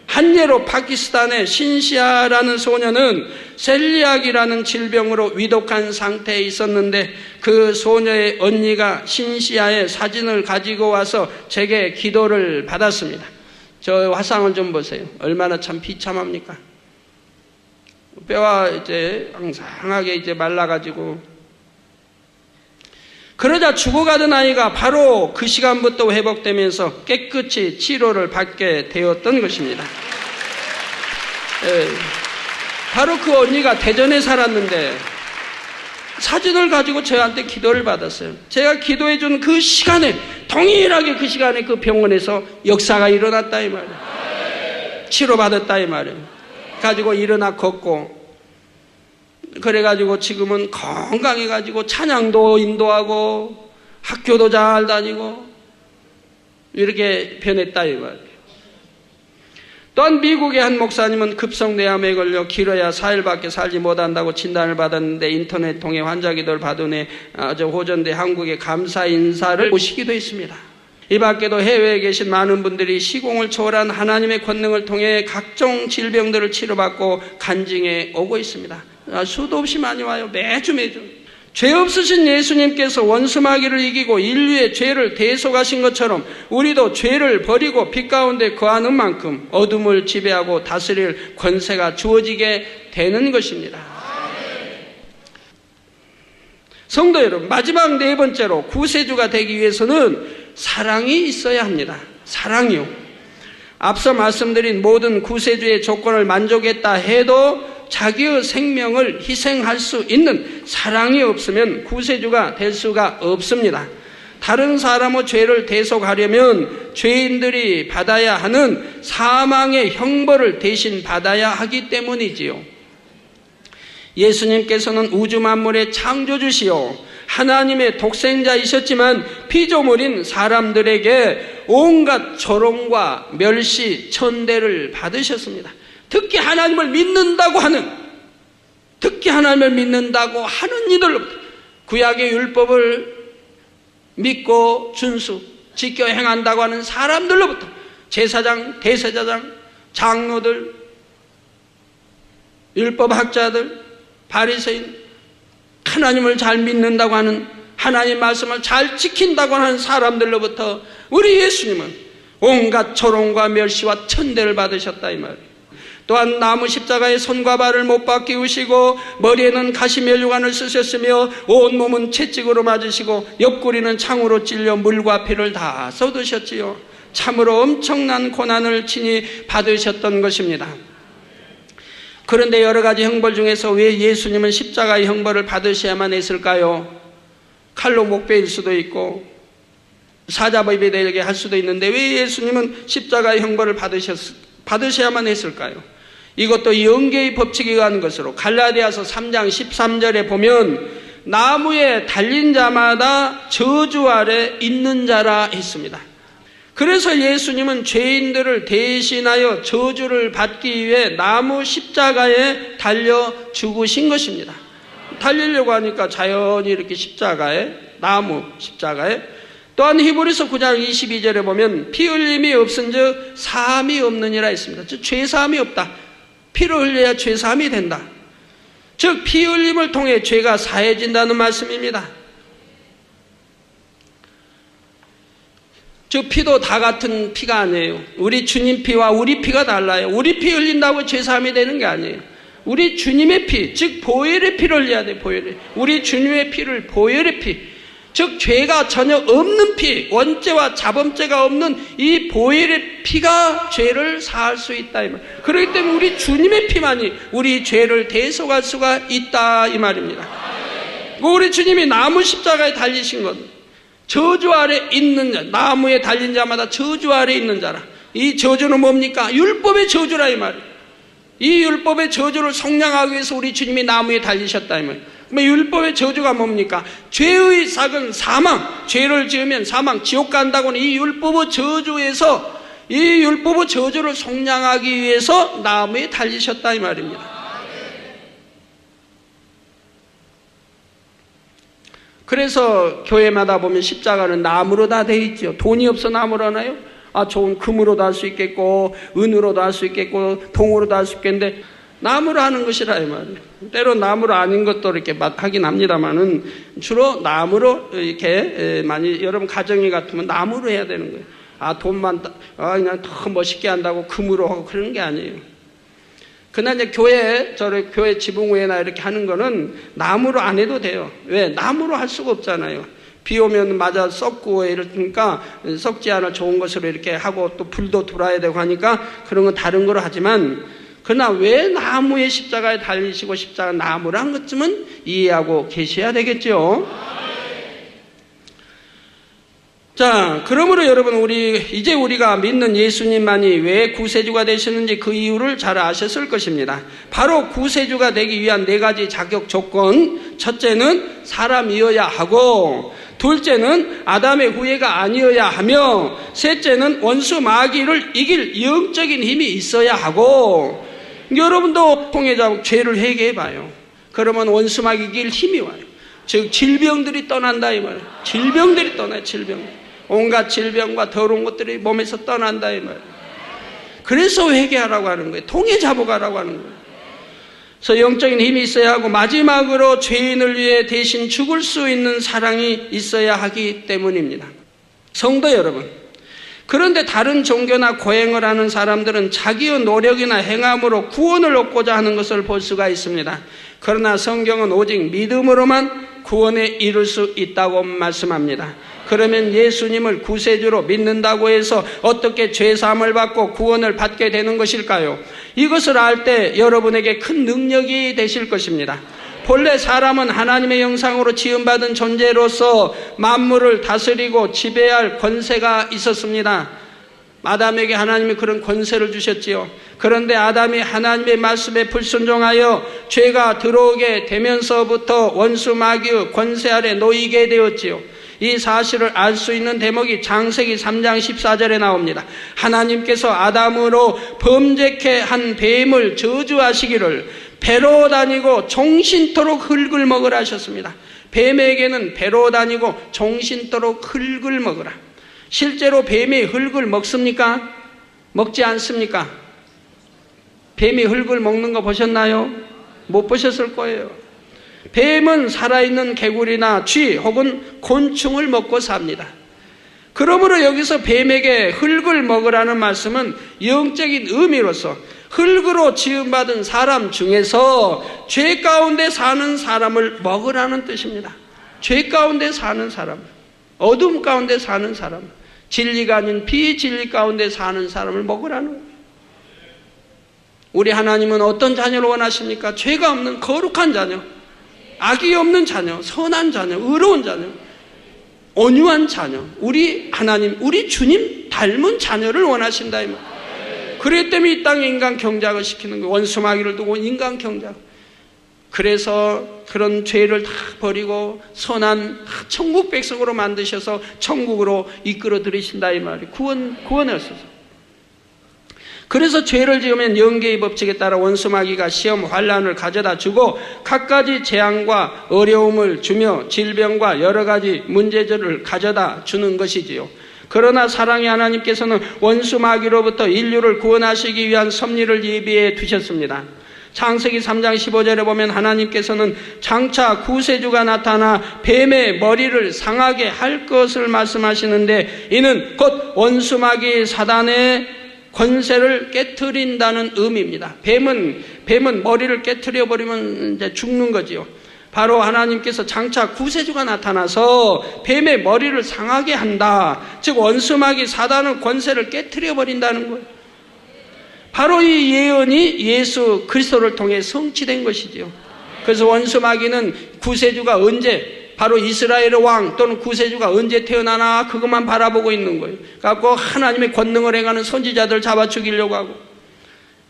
한 예로 파키스탄의 신시아라는 소녀는 셀리악이라는 질병으로 위독한 상태에 있었는데, 그 소녀의 언니가 신시아의 사진을 가지고 와서 제게 기도를 받았습니다. 저 화상을 좀 보세요. 얼마나 참 비참합니까? 뼈가 이제 앙상하게 이제 말라가지고. 그러자 죽어가던 아이가 바로 그 시간부터 회복되면서 깨끗이 치료를 받게 되었던 것입니다. 바로 그 언니가 대전에 살았는데 사진을 가지고 저한테 기도를 받았어요. 제가 기도해준 그 시간에, 동일하게 그 시간에 그 병원에서 역사가 일어났다 이 말이에요. 치료받았다 이 말이에요. 가지고 일어나 걷고, 그래가지고 지금은 건강해가지고 찬양도 인도하고 학교도 잘 다니고 이렇게 변했다 이 말이에요. 또한 미국의 한 목사님은 급성내암에 걸려 길어야 4일밖에 살지 못한다고 진단을 받았는데 인터넷 통해 환자 기도를 받은 후에 호전대 한국에 감사 인사를 오시기도 했습니다. 이 밖에도 해외에 계신 많은 분들이 시공을 초월한 하나님의 권능을 통해 각종 질병들을 치료받고 간증해 오고 있습니다. 수도 없이 많이 와요. 매주. 죄 없으신 예수님께서 원수마귀를 이기고 인류의 죄를 대속하신 것처럼 우리도 죄를 버리고 빛 가운데 거하는 만큼 어둠을 지배하고 다스릴 권세가 주어지게 되는 것입니다. 성도 여러분, 마지막 네 번째로 구세주가 되기 위해서는 사랑이 있어야 합니다. 사랑이요. 앞서 말씀드린 모든 구세주의 조건을 만족했다 해도 자기의 생명을 희생할 수 있는 사랑이 없으면 구세주가 될 수가 없습니다. 다른 사람의 죄를 대속하려면 죄인들이 받아야 하는 사망의 형벌을 대신 받아야 하기 때문이지요. 예수님께서는 우주 만물의 창조주시요 하나님의 독생자이셨지만 피조물인 사람들에게 온갖 조롱과 멸시, 천대를 받으셨습니다. 특히 하나님을 믿는다고 하는 이들로부터 구약의 율법을 믿고 준수, 지켜 행한다고 하는 사람들로부터 제사장, 대제사장, 장로들, 율법학자들, 바리새인, 하나님을 잘 믿는다고 하는, 하나님 말씀을 잘 지킨다고 하는 사람들로부터 우리 예수님은 온갖 조롱과 멸시와 천대를 받으셨다 이 말이에요. 또한 나무 십자가에 손과 발을 못 박히우시고 머리에는 가시면류관을 쓰셨으며 온몸은 채찍으로 맞으시고 옆구리는 창으로 찔려 물과 피를 다 쏟으셨지요. 참으로 엄청난 고난을 친히 받으셨던 것입니다. 그런데 여러 가지 형벌 중에서 왜 예수님은 십자가의 형벌을 받으셔야만 했을까요? 칼로 목 베일 수도 있고 사자법이 되게 할 수도 있는데 왜 예수님은 십자가의 형벌을 받으셔야만 했을까요? 이것도 영계의 법칙에 의한 것으로 갈라디아서 3장 13절에 보면 나무에 달린 자마다 저주 아래 있는 자라 했습니다. 그래서 예수님은 죄인들을 대신하여 저주를 받기 위해 나무 십자가에 달려 죽으신 것입니다. 달리려고 하니까 자연히 이렇게 십자가에, 나무 십자가에. 또한 히브리서 9장 22절에 보면 피 흘림이 없은즉 사함이 없느니라 했습니다. 즉 죄사함이 없다. 피를 흘려야 죄사함이 된다. 즉 피 흘림을 통해 죄가 사해진다는 말씀입니다. 즉 피도 다 같은 피가 아니에요. 우리 주님 피와 우리 피가 달라요. 우리 피 흘린다고 죄사함이 되는 게 아니에요. 우리 주님의 피, 즉 보혈의 피를 흘려야 돼요. 보혈의. 우리 주님의 피를 보혈의 피, 즉 죄가 전혀 없는 피, 원죄와 자범죄가 없는 이 보혈의 피가 죄를 사할 수 있다 이 말. 그렇기 때문에 우리 주님의 피만이 우리 죄를 대속할 수가 있다 이 말입니다. 우리 주님이 나무 십자가에 달리신 것, 저주 아래 있는 자, 나무에 달린 자마다 저주 아래 있는 자라. 이 저주는 뭡니까? 율법의 저주라 이 말이에요. 이 율법의 저주를 속량하기 위해서 우리 주님이 나무에 달리셨다 이 말이에요. 그럼 율법의 저주가 뭡니까? 죄의 삭은 사망, 죄를 지으면 사망, 지옥 간다고는 이 율법의 저주에서, 이 율법의 저주를 속량하기 위해서 나무에 달리셨다 이 말입니다. 그래서 교회마다 보면 십자가는 나무로 다 되어 있죠. 돈이 없어 나무로 하나요? 좋은 금으로도 할 수 있겠고 은으로도 할 수 있겠고 동으로도 할 수 있겠는데 나무로 하는 것이라 이 말이에요. 때로 나무로 아닌 것도 이렇게 하긴 합니다만은 주로 나무로 이렇게 많이 여러분 가정이 같으면 나무로 해야 되는 거예요. 돈만 그냥 더 멋있게 한다고 금으로 하고 그런 게 아니에요. 그러나 이제 교회 지붕위에나 이렇게 하는 거는 나무로 안 해도 돼요. 왜? 나무로 할 수가 없잖아요. 비 오면 맞아 썩고 이러니까 썩지 않을 좋은 것으로 이렇게 하고 또 불도 들어와야 되고 하니까 그런 건 다른 거로 하지만 그러나 왜 나무의 십자가에 달리시고 십자가 나무를 한 것쯤은 이해하고 계셔야 되겠죠. 자, 그러므로 여러분 이제 우리가 믿는 예수님만이 왜 구세주가 되셨는지 그 이유를 잘 아셨을 것입니다. 바로 구세주가 되기 위한 4가지 자격 조건. 첫째는 사람이어야 하고, 둘째는 아담의 후예가 아니어야 하며, 셋째는 원수 마귀를 이길 영적인 힘이 있어야 하고. 여러분도 통해서 죄를 회개해봐요. 그러면 원수 마귀 이길 힘이 와요. 즉 질병들이 떠난다 이 말이에요. 질병들이 떠나요. 질병. 온갖 질병과 더러운 것들이 몸에서 떠난다 이 말이에요. 그래서 회개하라고 하는 거예요. 통해 잡아가라고 하는 거예요. 그래서 영적인 힘이 있어야 하고 마지막으로 죄인을 위해 대신 죽을 수 있는 사랑이 있어야 하기 때문입니다. 성도 여러분, 그런데 다른 종교나 고행을 하는 사람들은 자기의 노력이나 행함으로 구원을 얻고자 하는 것을 볼 수가 있습니다. 그러나 성경은 오직 믿음으로만 구원에 이를 수 있다고 말씀합니다. 그러면 예수님을 구세주로 믿는다고 해서 어떻게 죄사함을 받고 구원을 받게 되는 것일까요? 이것을 알 때 여러분에게 큰 능력이 되실 것입니다. 본래 사람은 하나님의 형상으로 지음받은 존재로서 만물을 다스리고 지배할 권세가 있었습니다. 아담에게 하나님이 그런 권세를 주셨지요. 그런데 아담이 하나님의 말씀에 불순종하여 죄가 들어오게 되면서부터 원수 마귀의 권세 아래 놓이게 되었지요. 이 사실을 알 수 있는 대목이 창세기 3장 14절에 나옵니다. 하나님께서 아담으로 범죄케 한 뱀을 저주하시기를 배로 다니고 종신토록 흙을 먹으라 하셨습니다. 뱀에게는 배로 다니고 종신토록 흙을 먹으라. 실제로 뱀이 흙을 먹습니까? 먹지 않습니까? 뱀이 흙을 먹는 거 보셨나요? 못 보셨을 거예요. 뱀은 살아있는 개구리나 쥐 혹은 곤충을 먹고 삽니다. 그러므로 여기서 뱀에게 흙을 먹으라는 말씀은 영적인 의미로서 흙으로 지음받은 사람 중에서 죄 가운데 사는 사람을 먹으라는 뜻입니다. 죄 가운데 사는 사람, 어둠 가운데 사는 사람, 진리가 아닌 비진리 가운데 사는 사람을 먹으라는 거예요. 우리 하나님은 어떤 자녀를 원하십니까? 죄가 없는 거룩한 자녀, 악이 없는 자녀, 선한 자녀, 의로운 자녀, 온유한 자녀, 우리 하나님, 우리 주님 닮은 자녀를 원하신다 이 말. 그랬기 때문에 이 땅에 인간 경작을 시키는 거예요. 원수 마귀를 두고 인간 경작. 그래서 그런 죄를 다 버리고 선한 천국 백성으로 만드셔서 천국으로 이끌어 들이신다 이 말이 구원하셔서. 그래서 죄를 지으면 영계의 법칙에 따라 원수 마귀가 시험 환난을 가져다 주고 갖가지 재앙과 어려움을 주며 질병과 여러 가지 문제들을 가져다 주는 것이지요. 그러나 사랑의 하나님께서는 원수 마귀로부터 인류를 구원하시기 위한 섭리를 예비해 두셨습니다. 창세기 3장 15절에 보면 하나님께서는 장차 구세주가 나타나 뱀의 머리를 상하게 할 것을 말씀하시는데, 이는 곧 원수 마귀 사단의 권세를 깨트린다는 의미입니다. 뱀은 머리를 깨트려 버리면 이제 죽는 거지요. 바로 하나님께서 장차 구세주가 나타나서 뱀의 머리를 상하게 한다. 즉 원수 마귀 사단의 권세를 깨트려 버린다는 거예요. 바로 이 예언이 예수 그리스도를 통해 성취된 것이지요. 그래서 원수 마귀는 구세주가 언제, 바로 이스라엘의 왕 또는 구세주가 언제 태어나나 그것만 바라보고 있는 거예요. 그래서 하나님의 권능을 행하는 선지자들 잡아 죽이려고 하고,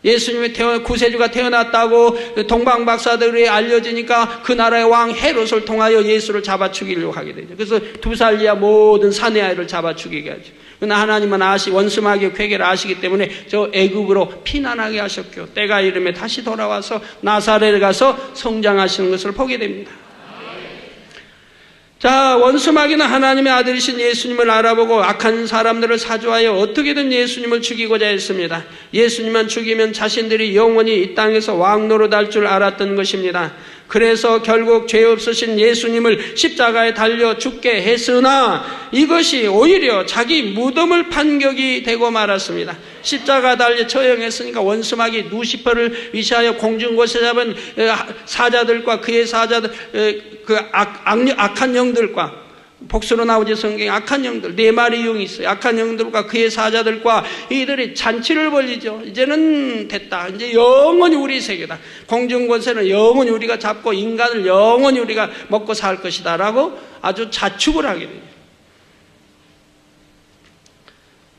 예수님의 구세주가 태어났다고 동방 박사들이 알려지니까 그 나라의 왕 헤롯을 통하여 예수를 잡아 죽이려고 하게 되죠. 그래서 2살 이하 모든 사내 아이를 잡아 죽이게 하죠. 그러나 하나님은 원수 마귀의 궤계를 아시기 때문에 저 애굽으로 피난하게 하셨고, 때가 이르면 다시 돌아와서 나사렛에 가서 성장하시는 것을 보게 됩니다. 자, 원수 마귀는 하나님의 아들이신 예수님을 알아보고 악한 사람들을 사주하여 어떻게든 예수님을 죽이고자 했습니다. 예수님만 죽이면 자신들이 영원히 이 땅에서 왕 노릇할 줄 알았던 것입니다. 그래서 결국 죄 없으신 예수님을 십자가에 달려 죽게 했으나 이것이 오히려 자기 무덤을 판격이 되고 말았습니다. 십자가 달려 처형했으니까 원수 마귀 누시퍼를 위시하여 공중곳에 잡은 사자들과 그의 사자들, 그 악한 영들과, 복수로 나오지 성경에 악한 영들, 4마리 영이 있어요. 악한 영들과 그의 사자들과 이들이 잔치를 벌이죠. 이제는 됐다. 이제 영원히 우리 세계다. 공중권세는 영원히 우리가 잡고 인간을 영원히 우리가 먹고 살 것이다 라고 아주 자축을 하게 돼요.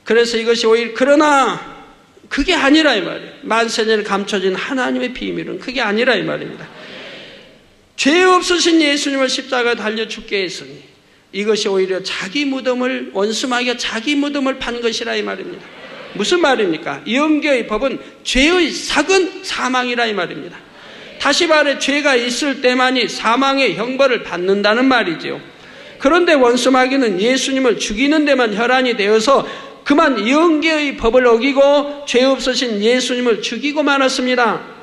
그래서 이것이 오히려, 그러나 그게 아니라 이 말이에요. 만세년에 감춰진 하나님의 비밀은 그게 아니라 이 말입니다. 죄 없으신 예수님을 십자가에 달려 죽게 했으니 이것이 오히려 자기 무덤을, 원수 마귀가 자기 무덤을 판 것이라 이 말입니다. 무슨 말입니까? 영계의 법은 죄의 삭은 사망이라 이 말입니다. 다시 말해 죄가 있을 때만이 사망의 형벌을 받는다는 말이지요. 그런데 원수 마귀는 예수님을 죽이는 데만 혈안이 되어서 그만 영계의 법을 어기고 죄 없으신 예수님을 죽이고 말았습니다.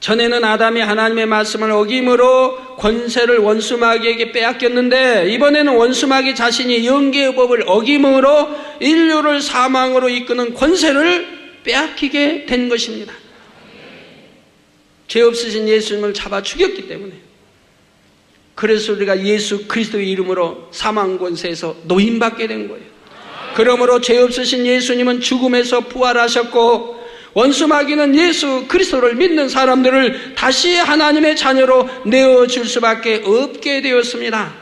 전에는 아담이 하나님의 말씀을 어김으로 권세를 원수 마귀에게 빼앗겼는데, 이번에는 원수 마귀 자신이 영계의 법을 어김으로 인류를 사망으로 이끄는 권세를 빼앗기게 된 것입니다. 죄 없으신 예수님을 잡아 죽였기 때문에. 그래서 우리가 예수 그리스도의 이름으로 사망 권세에서 노임받게 된 거예요. 그러므로 죄 없으신 예수님은 죽음에서 부활하셨고, 원수 마귀는 예수 그리스도를 믿는 사람들을 다시 하나님의 자녀로 내어줄 수밖에 없게 되었습니다.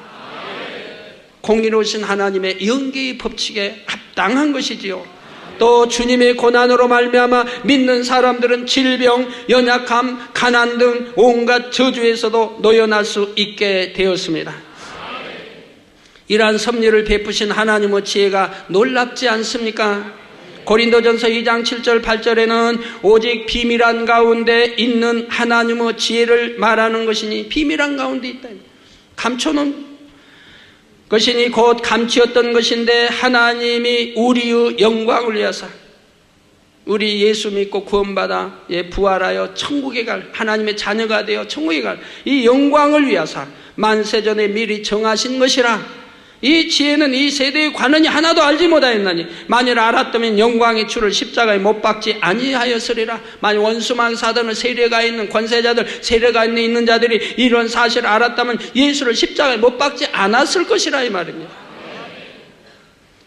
공의로우신 하나님의 영계의 법칙에 합당한 것이지요. 또 주님의 고난으로 말미암아 믿는 사람들은 질병, 연약함, 가난 등 온갖 저주에서도 놓여날 수 있게 되었습니다. 이러한 섭리를 베푸신 하나님의 지혜가 놀랍지 않습니까? 고린도전서 2장 7절 8절에는 오직 비밀한 가운데 있는 하나님의 지혜를 말하는 것이니, 비밀한 가운데 있다, 감춰놓은 것이니 곧 감추었던 것인데 하나님이 우리의 영광을 위하사, 우리 예수 믿고 구원받아 부활하여 천국에 갈, 하나님의 자녀가 되어 천국에 갈 이 영광을 위하사 만세전에 미리 정하신 것이라. 이 지혜는 이 세대의 관원이 하나도 알지 못하였나니 만일 알았다면 영광의 주를 십자가에 못 박지 아니하였으리라. 만일 원수망 사단의 세력가 있는 권세자들, 세력가 있는 자들이 이런 사실을 알았다면 예수를 십자가에 못 박지 않았을 것이라, 이 말입니다.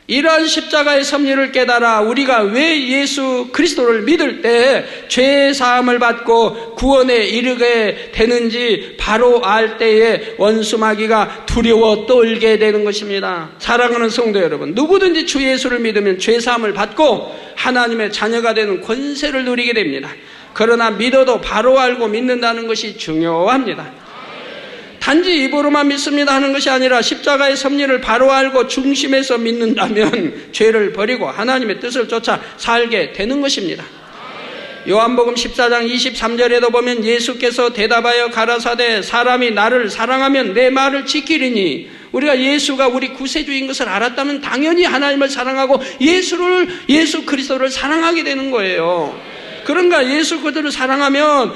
이러한 십자가의 섭리를 깨달아 우리가 왜 예수 그리스도를 믿을 때 죄 사함을 받고 구원에 이르게 되는지 바로 알 때에 원수 마귀가 두려워 떨게 되는 것입니다. 사랑하는 성도 여러분, 누구든지 주 예수를 믿으면 죄 사함을 받고 하나님의 자녀가 되는 권세를 누리게 됩니다. 그러나 믿어도 바로 알고 믿는다는 것이 중요합니다. 단지 입으로만 믿습니다 하는 것이 아니라 십자가의 섭리를 바로 알고 중심에서 믿는다면 죄를 버리고 하나님의 뜻을 쫓아 살게 되는 것입니다. 요한복음 14장 23절에도 보면 예수께서 대답하여 가라사대 사람이 나를 사랑하면 내 말을 지키리니, 우리가 예수가 우리 구세주인 것을 알았다면 당연히 하나님을 사랑하고 예수 그리스도를 사랑하게 되는 거예요. 그런가 예수 그리스도를 사랑하면,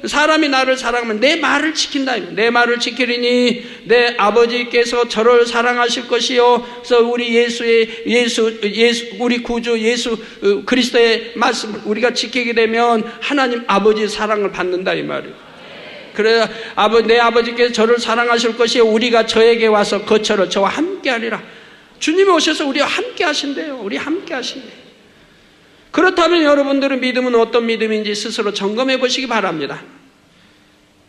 사람이 나를 사랑하면 내 말을 지킨다. 내 말을 지키리니 내 아버지께서 저를 사랑하실 것이요. 그래서 우리 우리 구주 예수 그리스도의 말씀을 우리가 지키게 되면 하나님 아버지의 사랑을 받는다, 이 말이에요. 그래야 내 아버지께서 저를 사랑하실 것이요. 우리가 저에게 와서 거처를 저와 함께 하리라. 주님이 오셔서 우리와 함께 하신대요. 우리 함께 하신대요. 그렇다면 여러분들의 믿음은 어떤 믿음인지 스스로 점검해 보시기 바랍니다.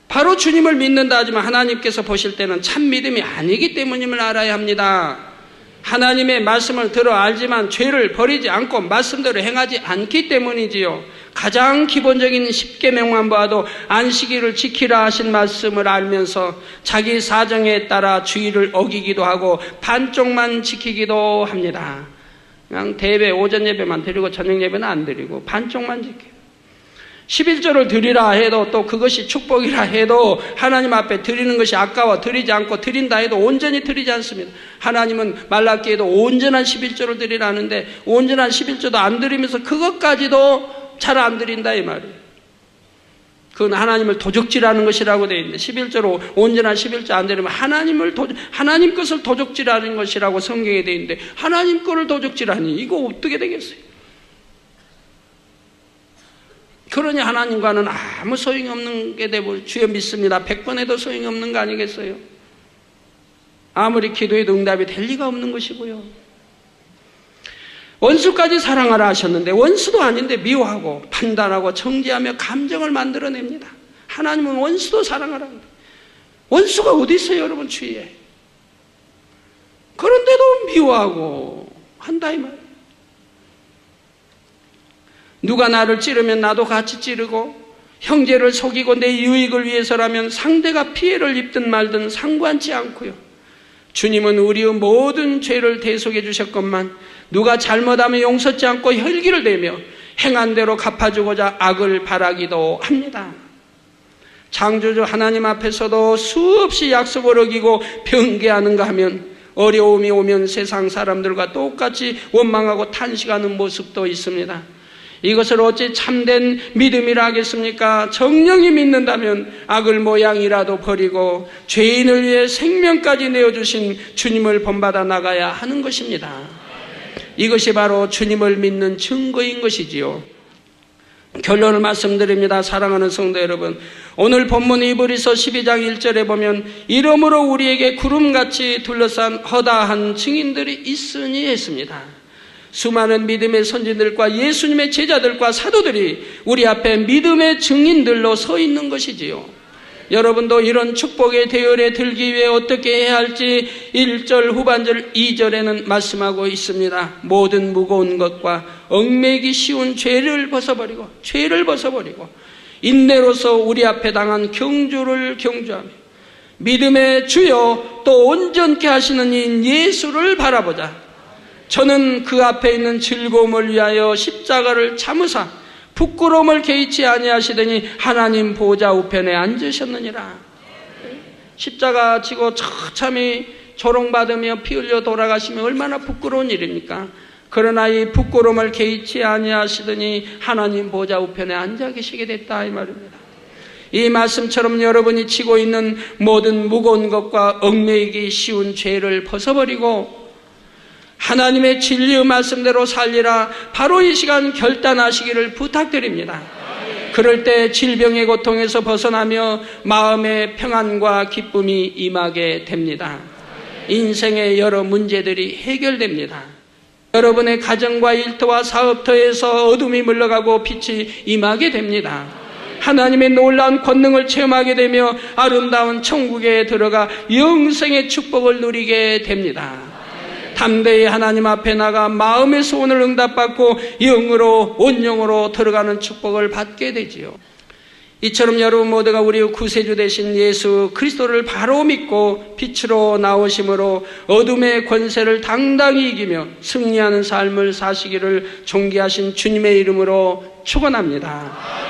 바로 주님을 믿는다 하지만 하나님께서 보실 때는 참 믿음이 아니기 때문임을 알아야 합니다. 하나님의 말씀을 들어 알지만 죄를 버리지 않고 말씀대로 행하지 않기 때문이지요. 가장 기본적인 10계명만 봐도 안식일을 지키라 하신 말씀을 알면서 자기 사정에 따라 주의를 어기기도 하고 반쪽만 지키기도 합니다. 그냥 대배 오전 예배만 드리고 저녁 예배는 안 드리고 반쪽만 지켜요. 11조를 드리라 해도, 또 그것이 축복이라 해도 하나님 앞에 드리는 것이 아까워 드리지 않고, 드린다 해도 온전히 드리지 않습니다. 하나님은 말라기에도 온전한 11조를 드리라는데 온전한 11조도 안 드리면서 그것까지도 잘 안 드린다, 이 말이에요. 그건 하나님을 도적질하는 것이라고 되어 있는데, 11조로 온전한 11조 안 되면 하나님 것을 도적질하는 것이라고 성경에 되어 있는데, 하나님 거를 도적질하니 이거 어떻게 되겠어요? 그러니 하나님과는 아무 소용이 없는 게 되고, 주여 믿습니다 100번 해도 소용이 없는 거 아니겠어요? 아무리 기도해도 응답이 될 리가 없는 것이고요. 원수까지 사랑하라 하셨는데 원수도 아닌데 미워하고 판단하고 정죄하며 감정을 만들어냅니다. 하나님은 원수도 사랑하라 합니다. 원수가 어디 있어요, 여러분 주위에? 그런데도 미워하고 한다, 이 말이에요. 누가 나를 찌르면 나도 같이 찌르고, 형제를 속이고 내 유익을 위해서라면 상대가 피해를 입든 말든 상관치 않고요. 주님은 우리의 모든 죄를 대속해 주셨건만 누가 잘못하면 용서치 않고 혈기를 내며 행한 대로 갚아주고자 악을 바라기도 합니다. 창조주 하나님 앞에서도 수없이 약속을 어기고 변개하는가 하면 어려움이 오면 세상 사람들과 똑같이 원망하고 탄식하는 모습도 있습니다. 이것을 어찌 참된 믿음이라 하겠습니까? 정령이 믿는다면 악을 모양이라도 버리고 죄인을 위해 생명까지 내어주신 주님을 본받아 나가야 하는 것입니다. 이것이 바로 주님을 믿는 증거인 것이지요. 결론을 말씀드립니다. 사랑하는 성도 여러분, 오늘 본문 이브리서 12장 1절에 보면 이러므로 우리에게 구름같이 둘러싼 허다한 증인들이 있으니 했습니다. 수많은 믿음의 선진들과 예수님의 제자들과 사도들이 우리 앞에 믿음의 증인들로 서 있는 것이지요. 여러분도 이런 축복의 대열에 들기 위해 어떻게 해야 할지 1절 후반절 2절에는 말씀하고 있습니다. 모든 무거운 것과 얽매이기 쉬운 죄를 벗어버리고 인내로서 우리 앞에 당한 경주를 경주하며 믿음의 주여 또 온전케 하시는 이 예수를 바라보자. 저는 그 앞에 있는 즐거움을 위하여 십자가를 참으사 부끄러움을 개의치 아니하시더니 하나님 보좌 우편에 앉으셨느니라. 십자가 지고 처참히 조롱받으며 피 흘려 돌아가시면 얼마나 부끄러운 일입니까? 그러나 이 부끄러움을 개의치 아니하시더니 하나님 보좌 우편에 앉아 계시게 됐다 이 말입니다. 이 말씀처럼 여러분이 지고 있는 모든 무거운 것과 얽매이기 쉬운 죄를 벗어버리고 하나님의 진리의 말씀대로 살리라 바로 이 시간 결단하시기를 부탁드립니다. 그럴 때 질병의 고통에서 벗어나며 마음의 평안과 기쁨이 임하게 됩니다. 인생의 여러 문제들이 해결됩니다. 여러분의 가정과 일터와 사업터에서 어둠이 물러가고 빛이 임하게 됩니다. 하나님의 놀라운 권능을 체험하게 되며 아름다운 천국에 들어가 영생의 축복을 누리게 됩니다. 담대히 하나님 앞에 나가 마음의 소원을 응답받고 영으로 온영으로 들어가는 축복을 받게 되지요. 이처럼 여러분 모두가 우리의 구세주 되신 예수 그리스도를 바로 믿고 빛으로 나오심으로 어둠의 권세를 당당히 이기며 승리하는 삶을 사시기를 존귀하신 주님의 이름으로 축원합니다.